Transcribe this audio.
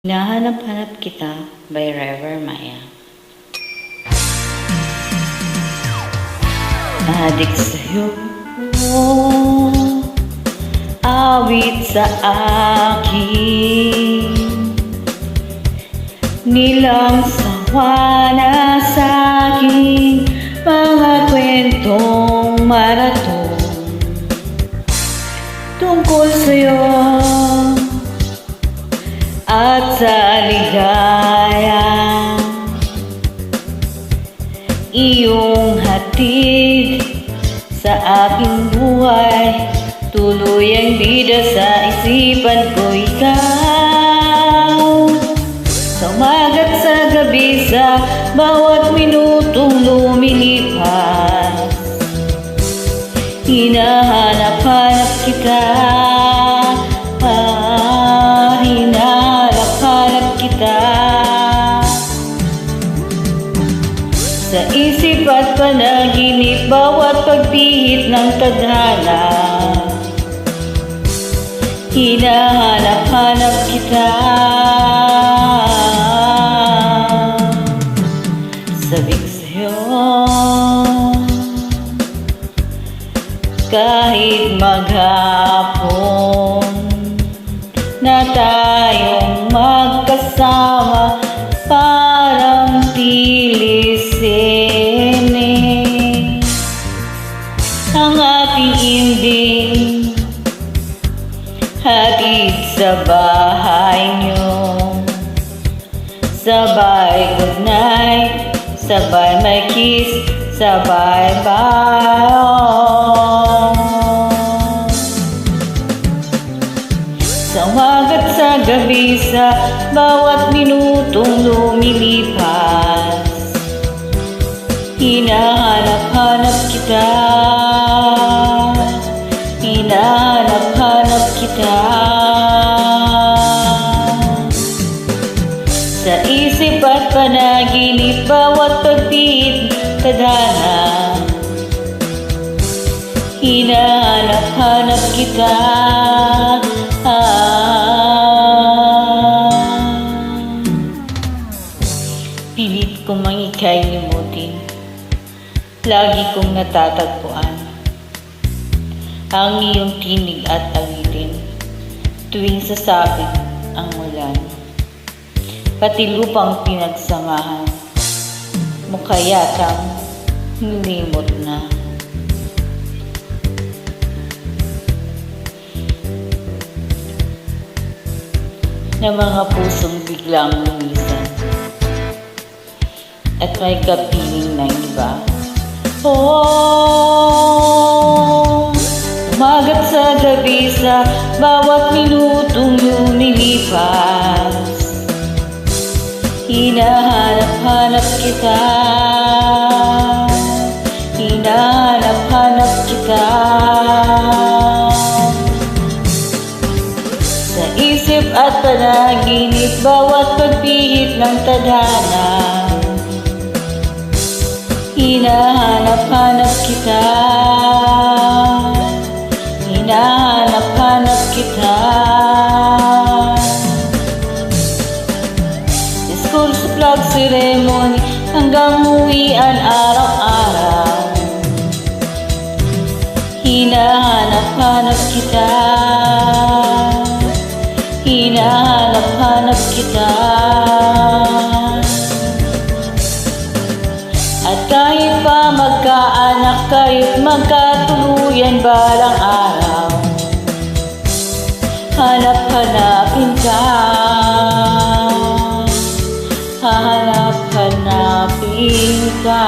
Hinahanap-hanap kita by River Maya. Adik sa'yo, awit sa akin, nilang sawa na sa'king mga kwentong maraton tungkol sa'yo at sa ligaya, iyong hatid sa aking buhay, tuloy ang bida sa isipan ko ikaw. Sa umaga't sa gabi, sa bawat minutong lumilipas, hinahanap-hanap kita. Hinahanap-hanap kita sa isip at panaginip, bawat pagpihit ng tadhana. Hinahanap-hanap kita. Sabik sa'yo kahit maghapon na tayong magkasama, parang tilisene ang ating inding, hatid sa bahay nyo. Sabay good night, sabay may kiss, sabay bye. Sa umagat sa gabi, sa bawat minutong lumilipas, hinahanap-hanap kita. Hinahanap-hanap kita sa isip at panaginip, bawat pagpihit tadhana. Hinahanap-hanap kita. Pilit kong mang ika'y limutin, lagi kong natatagpuan ang iyong tinig at awitin tuwing sasapit ang ulan. Pati lupang pinagsamahan mukha yatang nilimot na. Na mga pusong biglang lumisan at may kapiling ng iba. Umagat sa gabi, sa bawat minutong lumilipas, hinahanap-hanap kita. Hinahanap-hanap kita sa isip at panaginip, bawat pagpihit ng tadhana. Hinahanap-hanap kita. Hinahanap-hanap kita. School sa flag ceremony hanggang uwian araw-araw, hinahanap-hanap kita. Hinahanap-hanap kita. At kahit pa magkaanak, kahit magkatuluyan balang araw, hanap-hanapin ka. Hanap-hanapin ka.